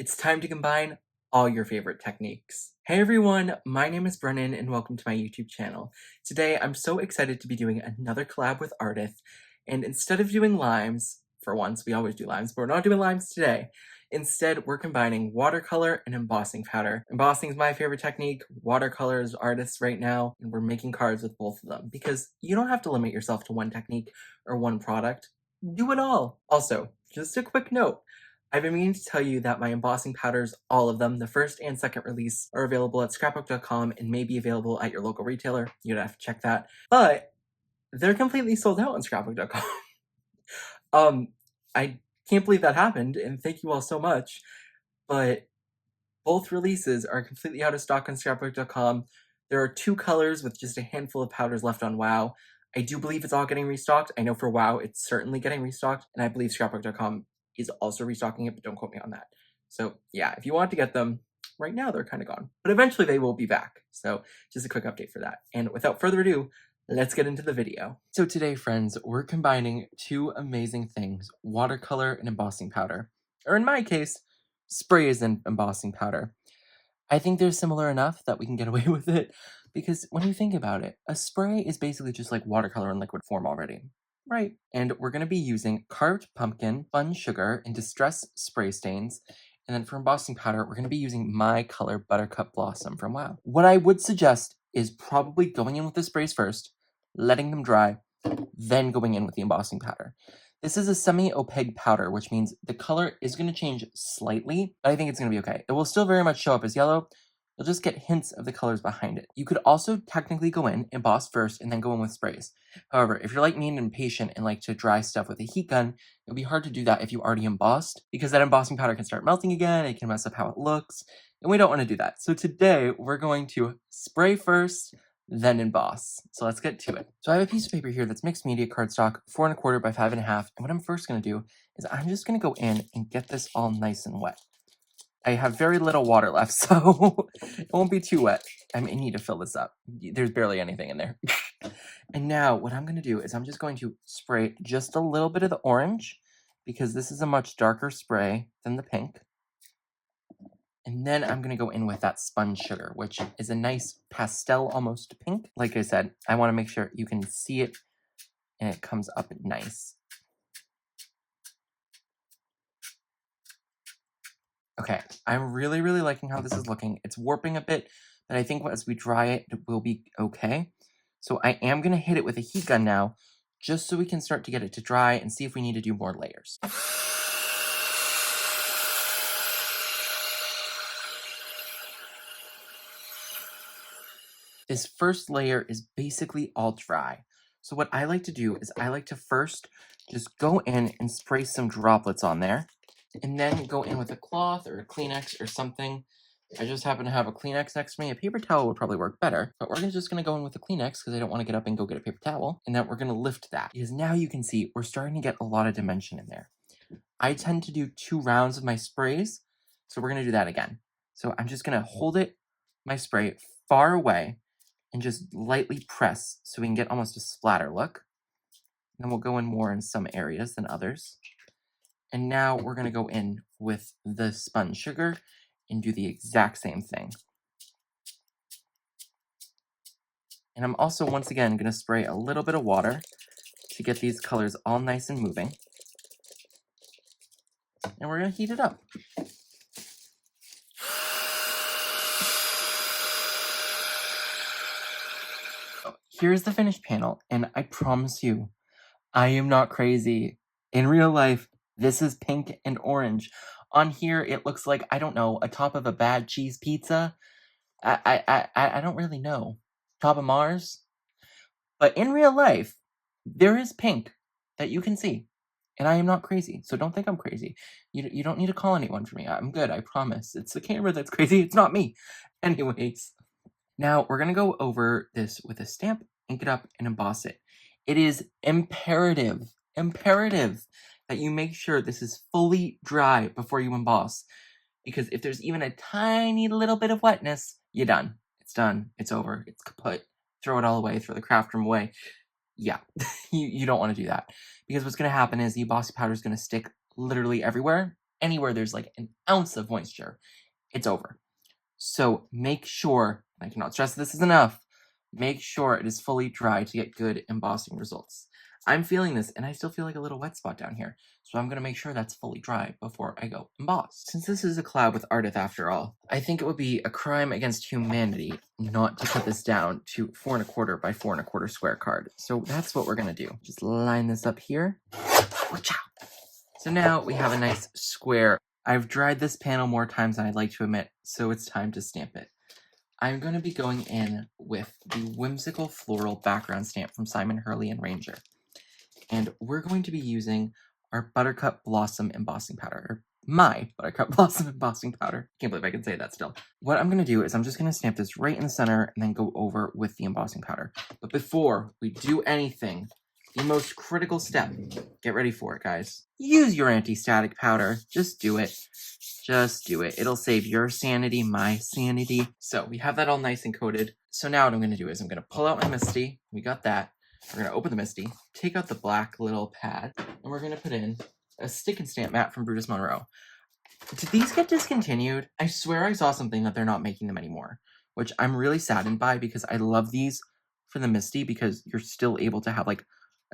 It's time to combine all your favorite techniques. Hey everyone, my name is Brennan and welcome to my YouTube channel. Today I'm so excited to be doing another collab with Ardyth, and instead of doing limes, for once we always do limes, but we're not doing limes today. Instead, we're combining watercolor and embossing powder. Embossing is my favorite technique, watercolor is Ardyth's right now, and we're making cards with both of them because you don't have to limit yourself to one technique or one product. Do it all! Also, just a quick note, I've been meaning to tell you that my embossing powders, all of them, the first and second release, are available at scrapbook.com and may be available at your local retailer. You'd have to check that. But they're completely sold out on scrapbook.com. I can't believe that happened, and thank you all so much. But both releases are completely out of stock on scrapbook.com. There are 2 colors with just a handful of powders left on WoW. I do believe it's all getting restocked. I know for WoW it's certainly getting restocked, and I believe scrapbook.com is also restocking it, but don't quote me on that. So yeah, if you want to get them, right now they're kind of gone. But eventually they will be back. So just a quick update for that. And without further ado, let's get into the video. So today, friends, we're combining 2 amazing things, watercolor and embossing powder. Or in my case, sprays and embossing powder. I think they're similar enough that we can get away with it, because when you think about it, a spray is basically just like watercolor in liquid form already. Right. And we're going to be using carved pumpkin, fun sugar, and distress spray stains. And then for embossing powder, we're going to be using my color Buttercup Blossom from WoW. What I would suggest is probably going in with the sprays first, letting them dry, then going in with the embossing powder. This is a semi-opaque powder, which means the color is going to change slightly, but I think it's going to be okay. It will still very much show up as yellow. You'll just get hints of the colors behind it. You could also technically go in, emboss first, and then go in with sprays. However, if you're like me and impatient and like to dry stuff with a heat gun, it'll be hard to do that if you already embossed, because that embossing powder can start melting again, it can mess up how it looks, and we don't want to do that. So today, we're going to spray first, then emboss. So let's get to it. So I have a piece of paper here that's mixed media cardstock, 4 1/4 by 5 1/2, and what I'm first going to do is I'm just going to go in and get this all nice and wet. I have very little water left, so it won't be too wet. I need to fill this up. There's barely anything in there. And now what I'm going to do is I'm just going to spray just a little bit of the orange, because this is a much darker spray than the pink. And then I'm going to go in with that sponge sugar, which is a nice pastel almost pink. Like I said, I want to make sure you can see it and it comes up nice. Okay, I'm really liking how this is looking. It's warping a bit, but I think as we dry it, it will be okay. So I am going to hit it with a heat gun now, just so we can start to get it to dry and see if we need to do more layers. This first layer is basically all dry. So what I like to do is I like to first just go in and spray some droplets on there, and then go in with a cloth or a Kleenex or something. I just happen to have a Kleenex next to me. A paper towel would probably work better, but we're just going to go in with a Kleenex because I don't want to get up and go get a paper towel. And then we're going to lift that, because now you can see we're starting to get a lot of dimension in there. I tend to do 2 rounds of my sprays, so we're going to do that again. So I'm just going to hold my spray far away, and just lightly press so we can get almost a splatter look. And then we'll go in more in some areas than others. And now we're going to go in with the sponge sugar and do the exact same thing. And I'm also, once again, going to spray a little bit of water to get these colors all nice and moving. And we're going to heat it up. Here's the finished panel, and I promise you, I am not crazy. In real life, this is pink and orange. On here, it looks like, I don't know, a top of a bad cheese pizza. I don't really know. Top of Mars. But in real life, there is pink that you can see. And I am not crazy, so don't think I'm crazy. You don't need to call anyone for me. I'm good, I promise. It's the camera that's crazy, it's not me. Anyways. Now, we're going to go over this with a stamp, ink it up, and emboss it. It is imperative that you make sure this is fully dry before you emboss. Because if there's even a tiny little bit of wetness, you're done. It's done. It's over. It's kaput. Throw it all away. Throw the craft room away. Yeah, you don't want to do that. Because what's going to happen is the embossing powder is going to stick literally everywhere. anywhere there's like an ounce of moisture, it's over. So make sure, I cannot stress this is enough, make sure it is fully dry to get good embossing results. I'm feeling this, and I still feel like a little wet spot down here, so I'm going to make sure that's fully dry before I go emboss. Since this is a collab with Ardyth after all, I think it would be a crime against humanity not to put this down to 4 1/4 by 4 1/4 square card. So that's what we're going to do. Just line this up here. Watch out! So now we have a nice square. I've dried this panel more times than I'd like to admit, so it's time to stamp it. I'm going to be going in with the Whimsical Floral background stamp from Simon Hurley and Ranger. And we're going to be using our Buttercup Blossom embossing powder, or my Buttercup Blossom embossing powder. Can't believe I can say that still. What I'm going to do is I'm just going to stamp this right in the center and then go over with the embossing powder. But before we do anything, the most critical step, get ready for it, guys. Use your anti-static powder. Just do it. Just do it. It'll save your sanity, my sanity. So we have that all nice and coated. So now what I'm going to do is I'm going to pull out my Misty. We got that. We're going to open the Misty, take out the black little pad, and we're going to put in a stick and stamp mat from Brutus Monroe. Did these get discontinued? I swear I saw something that they're not making them anymore, which I'm really saddened by because I love these for the Misty because you're still able to have like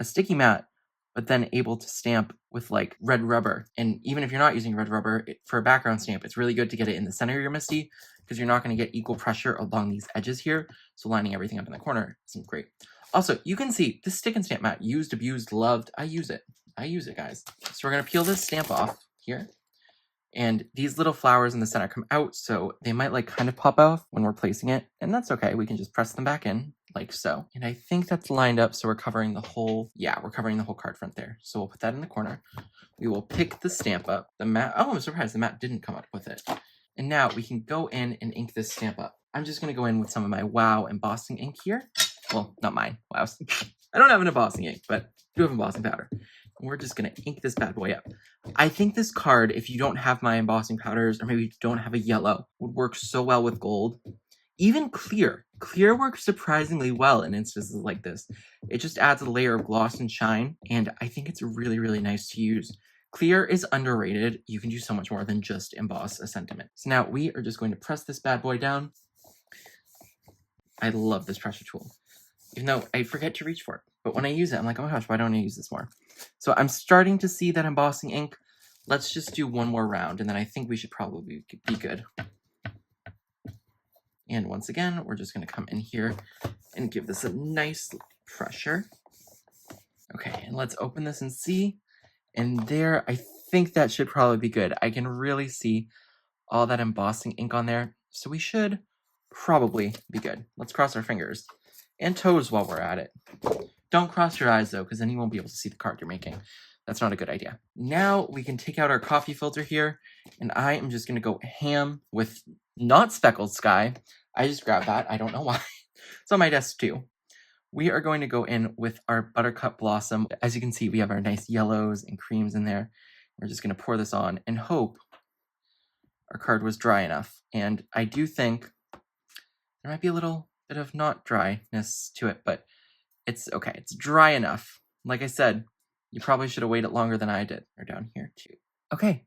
a sticky mat, but then able to stamp with like red rubber. And even if you're not using red rubber for a background stamp, it's really good to get it in the center of your Misty because you're not going to get equal pressure along these edges here. So lining everything up in the corner isn't great. Also, you can see this stick and stamp mat, used, abused, loved. I use it. I use it, guys. So we're going to peel this stamp off here. And these little flowers in the center come out, so they might like kind of pop off when we're placing it. And that's okay. We can just press them back in like so. And I think that's lined up, so we're covering the whole, we're covering the whole card front there. So we'll put that in the corner. We will pick the stamp up. The mat, oh, I'm surprised the mat didn't come up with it. And now we can go in and ink this stamp up. I'm just going to go in with some of my Wow embossing ink here. Well, not mine. Wow. I don't have an embossing ink, but I do have embossing powder. And we're just going to ink this bad boy up. I think this card, if you don't have my embossing powders, or maybe you don't have a yellow, would work so well with gold. Even clear. Clear works surprisingly well in instances like this. It just adds a layer of gloss and shine, and I think it's really, really nice to use. Clear is underrated. You can do so much more than just emboss a sentiment. So now we are just going to press this bad boy down. I love this pressure tool. Even though I forget to reach for it. But when I use it, I'm like, oh my gosh, why don't I use this more? So I'm starting to see that embossing ink. Let's just do one more round, and then I think we should probably be good. And once again, we're just going to come in here and give this a nice pressure. Okay, and let's open this and see. And there, I think that should probably be good. I can really see all that embossing ink on there. So we should probably be good. Let's cross our fingers. And toes while we're at it. Don't cross your eyes though, because then you won't be able to see the card you're making. That's not a good idea. Now we can take out our coffee filter here, and I am just going to go ham with not speckled sky. I just grabbed that. I don't know why. It's on my desk too. We are going to go in with our Buttercup Blossom. As you can see, we have our nice yellows and creams in there. We're just going to pour this on and hope our card was dry enough. And I do think there might be a little bit of not dryness to it, but it's okay. It's dry enough. Like I said, you probably should have waited longer than I did. Or down here too. Okay,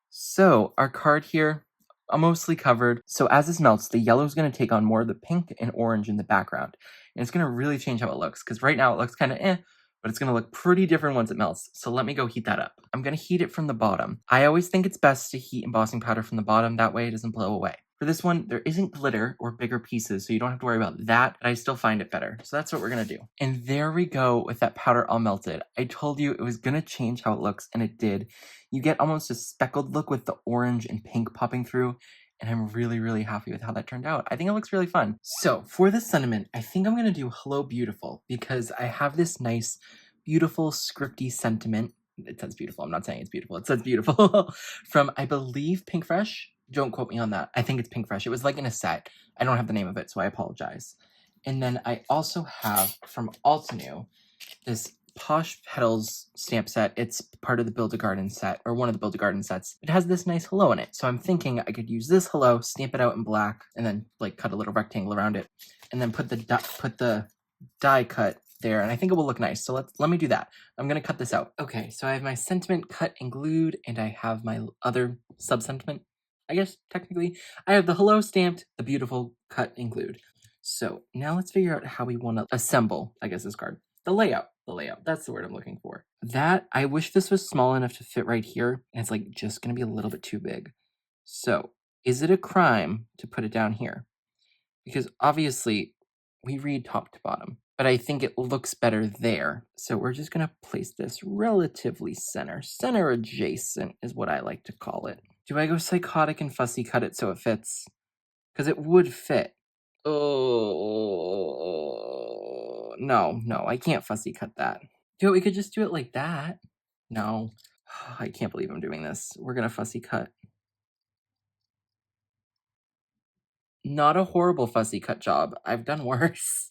so our card here, mostly covered. So as this melts, the yellow is going to take on more of the pink and orange in the background. And it's going to really change how it looks, because right now it looks kind of but it's going to look pretty different once it melts. So let me go heat that up. I'm going to heat it from the bottom. I always think it's best to heat embossing powder from the bottom. That way it doesn't blow away. For this one, there isn't glitter or bigger pieces, so you don't have to worry about that, but I still find it better. So that's what we're going to do. And there we go with that powder all melted. I told you it was going to change how it looks, and it did. You get almost a speckled look with the orange and pink popping through, and I'm really, really happy with how that turned out. I think it looks really fun. So for the sentiment, I think I'm going to do Hello Beautiful, because I have this nice, beautiful, scripty sentiment. It says beautiful. I'm not saying it's beautiful. It says beautiful. From, I believe, Pink Fresh. Don't quote me on that. I think it's Pink Fresh. It was like in a set. I don't have the name of it, so I apologize. And then I also have from Altenew this Posh Petals stamp set. It's part of the Build-A-Garden set, or one of the Build-A-Garden sets. It has this nice hello in it. So I'm thinking I could use this hello, stamp it out in black, and then like cut a little rectangle around it, and then put the die cut there, and I think it will look nice. So let me do that. I'm gonna cut this out. Okay, so I have my sentiment cut and glued, and I have my other sub-sentiment, I guess, technically. I have the hello stamped, the beautiful cut and glued. So now let's figure out how we want to assemble, I guess, this card. The layout, that's the word I'm looking for. That, I wish this was small enough to fit right here, and it's like just gonna be a little bit too big. So, is it a crime to put it down here? Because obviously, we read top to bottom, but I think it looks better there. So we're just gonna place this relatively center. Center adjacent is what I like to call it. Do I go psychotic and fussy cut it so it fits? Because it would fit. Oh, no, I can't fussy cut that. We could just do it like that. No, I can't believe I'm doing this. We're gonna fussy cut. Not a horrible fussy cut job. I've done worse.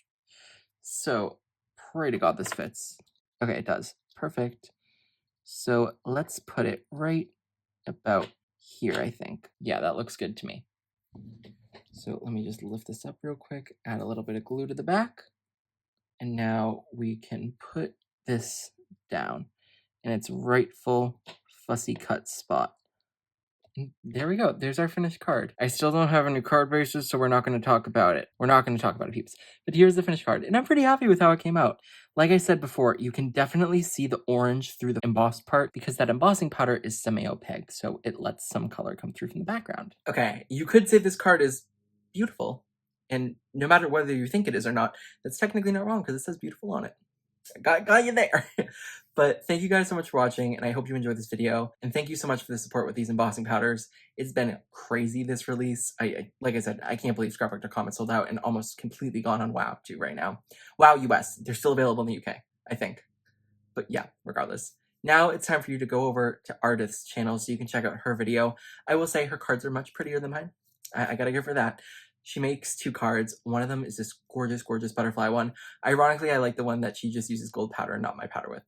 So, pray to God this fits. Okay, it does. Perfect. So, let's put it right about here, I think. Yeah, that looks good to me. So, let me just lift this up real quick, add a little bit of glue to the back. And now we can put this down in its rightful fussy cut spot. And there we go. There's our finished card. I still don't have a new card basis, so we're not going to talk about it. We're not going to talk about it, peeps. But here's the finished card, and I'm pretty happy with how it came out. Like I said before, you can definitely see the orange through the embossed part because that embossing powder is semi-opaque, so it lets some color come through from the background. Okay, you could say this card is beautiful, and no matter whether you think it is or not, that's technically not wrong because it says beautiful on it. Got you there. But thank you guys so much for watching, and I hope you enjoyed this video. And thank you so much for the support with these embossing powders. It's been crazy, this release. Like I said, I can't believe scrapbook.com is sold out and almost completely gone on WoW too right now. WoW US. They're still available in the UK, I think. But yeah, regardless. Now it's time for you to go over to Ardyth's channel so you can check out her video. I will say her cards are much prettier than mine. I gotta give her that. She makes 2 cards. One of them is this gorgeous, gorgeous butterfly one. Ironically, I like the one that she just uses gold powder and not my powder with.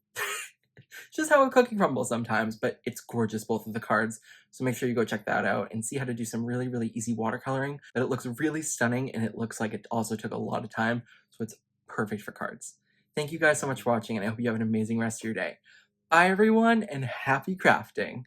Just how a cookie crumbles sometimes, but it's gorgeous, both of the cards. So make sure you go check that out and see how to do some really, really easy watercoloring. But it looks really stunning, and it looks like it also took a lot of time, so it's perfect for cards. Thank you guys so much for watching, and I hope you have an amazing rest of your day. Bye, everyone, and happy crafting!